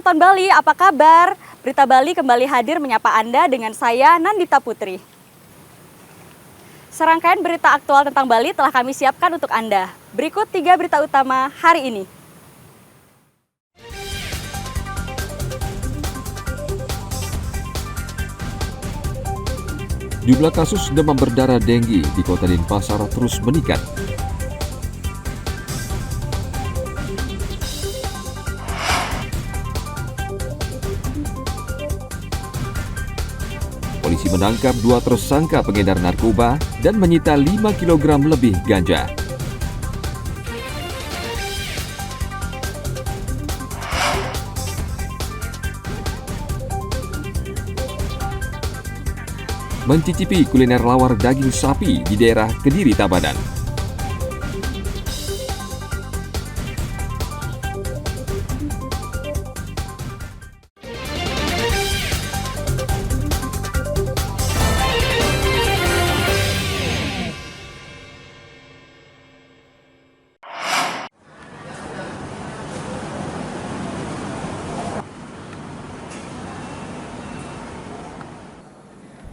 penonton Bali, apa kabar? Berita Bali kembali hadir menyapa Anda dengan saya, Nandita Putri. Serangkaian berita aktual tentang Bali telah kami siapkan untuk Anda. Berikut 3 berita utama hari ini. Jumlah kasus demam berdarah denggi di Kota Denpasar terus meningkat. Polisi menangkap 2 tersangka pengedar narkoba dan menyita 5 kg lebih ganja. Mencicipi kuliner lawar daging sapi di daerah Kediri, Tabanan.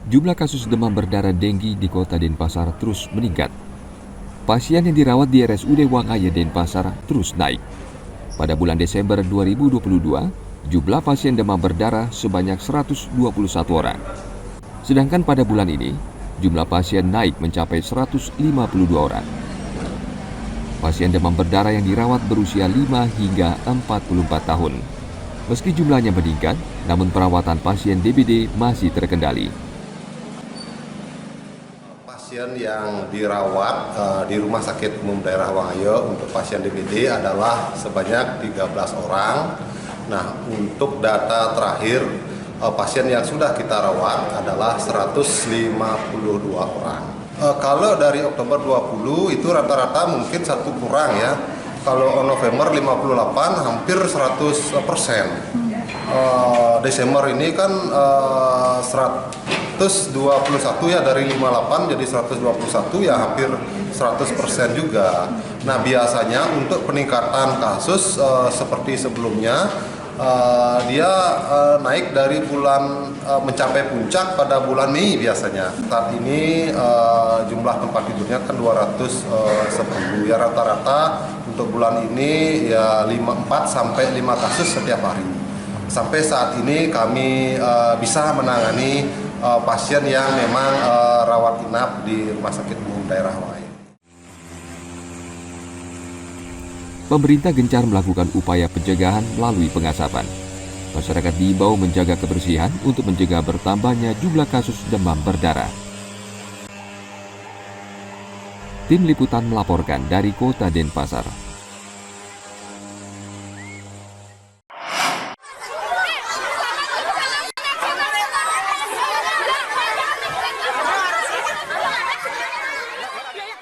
Jumlah kasus demam berdarah denggi di Kota Denpasar terus meningkat. Pasien yang dirawat di RSUD Wangaya Denpasar terus naik. Pada bulan Desember 2022, jumlah pasien demam berdarah sebanyak 121 orang. Sedangkan pada bulan ini, jumlah pasien naik mencapai 152 orang. Pasien demam berdarah yang dirawat berusia 5 hingga 44 tahun. Meski jumlahnya meningkat, namun perawatan pasien DBD masih terkendali. Pasien yang dirawat di Rumah Sakit Umum Daerah Wangaya untuk pasien DBD adalah sebanyak 13 orang. Nah, untuk data terakhir pasien yang sudah kita rawat adalah 152 orang. Kalau dari Oktober 20 itu rata-rata mungkin 1 kurang ya. Kalau November 58 hampir 100%. Desember ini kan 121 ya, dari 58 jadi 121 ya, hampir 100% juga. Nah, biasanya untuk peningkatan kasus seperti sebelumnya dia naik dari bulan mencapai puncak pada bulan Mei biasanya. Saat ini jumlah tempat tidurnya kan 210 ya, rata-rata untuk bulan ini ya 4 sampai 5 kasus setiap hari. Sampai saat ini kami bisa menangani pasien yang memang rawat inap di Rumah Sakit Umum Daerah Wangaya. Pemerintah gencar melakukan upaya pencegahan melalui pengasapan. Masyarakat diimbau menjaga kebersihan untuk mencegah bertambahnya jumlah kasus demam berdarah. Tim Liputan melaporkan dari Kota Denpasar.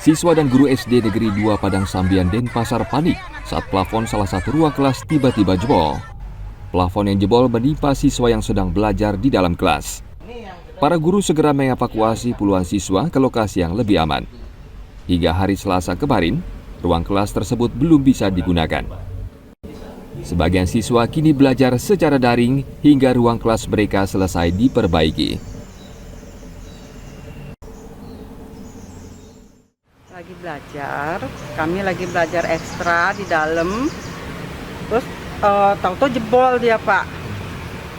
Siswa dan guru SD Negeri 2 Padang Sambian Denpasar panik saat plafon salah satu ruang kelas tiba-tiba jebol. Plafon yang jebol menimpa siswa yang sedang belajar di dalam kelas. Para guru segera mengevakuasi puluhan siswa ke lokasi yang lebih aman. Hingga hari Selasa kemarin, ruang kelas tersebut belum bisa digunakan. Sebagian siswa kini belajar secara daring hingga ruang kelas mereka selesai diperbaiki. Lagi belajar, kami lagi belajar ekstra di dalam, terus tahu-tahu jebol dia Pak,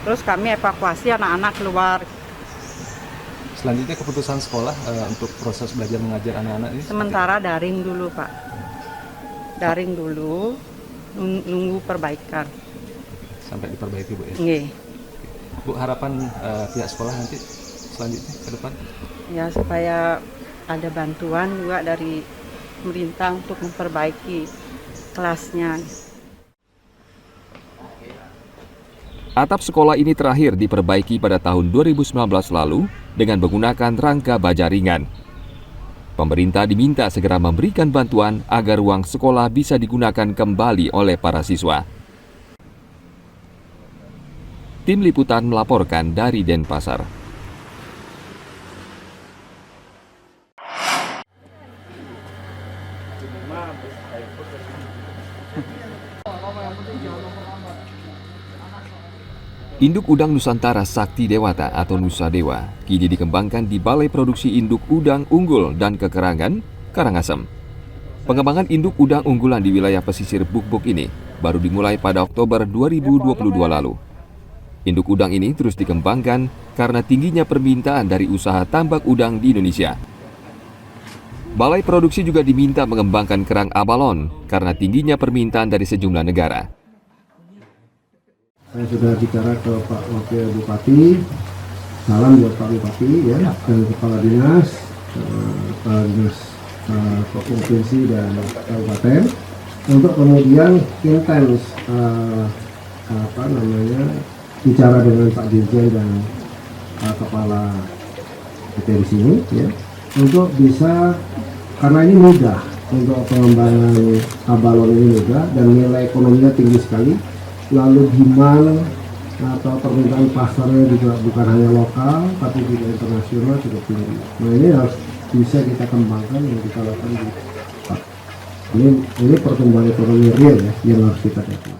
terus kami evakuasi anak-anak keluar. Selanjutnya keputusan sekolah untuk proses belajar mengajar anak-anak ini? Sementara daring dulu Pak, daring dulu, nunggu perbaikan. Sampai diperbaiki Bu ya? Nggih. Bu, harapan pihak sekolah nanti selanjutnya ke depan? Ya, supaya ada bantuan juga dari pemerintah untuk memperbaiki kelasnya. Atap sekolah ini terakhir diperbaiki pada tahun 2019 lalu dengan menggunakan rangka baja ringan. Pemerintah diminta segera memberikan bantuan agar ruang sekolah bisa digunakan kembali oleh para siswa. Tim Liputan melaporkan dari Denpasar. Induk udang Nusantara Sakti Dewata atau Nusa Dewa kini dikembangkan di Balai Produksi Induk Udang Unggul dan Kekerangan, Karangasem. Pengembangan induk udang unggulan di wilayah pesisir Buk-Buk ini baru dimulai pada Oktober 2022 lalu. Induk udang ini terus dikembangkan karena tingginya permintaan dari usaha tambak udang di Indonesia. Balai Produksi juga diminta mengembangkan kerang abalon karena tingginya permintaan dari sejumlah negara. Saya sudah bicara ke Pak Wakil Bupati, salam buat Pak Bupati ya, dan Kepala Dinas, Kepala Dinas Provinsi dan Kabupaten, untuk kemudian intens bicara dengan Pak Dirjen dan Kepala PT di sini ya, untuk bisa, karena ini mudah untuk pengembangan abalon ini mudah dan nilai ekonominya tinggi sekali. Lalu demand atau permintaan pasarnya juga bukan hanya lokal tapi juga internasional cukup tinggi. Nah ini harus bisa kita kembangkan yang kita lakukan di Pak. Ini pertumbuhan ekonomi real ya yang harus kita dapat.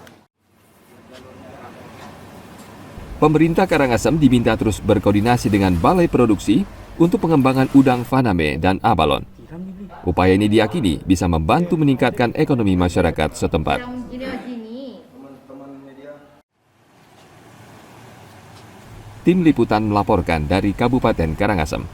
Pemerintah Karangasem diminta terus berkoordinasi dengan Balai Produksi untuk pengembangan udang faname dan abalon. Upaya ini diyakini bisa membantu meningkatkan ekonomi masyarakat setempat. Tim Liputan melaporkan dari Kabupaten Karangasem.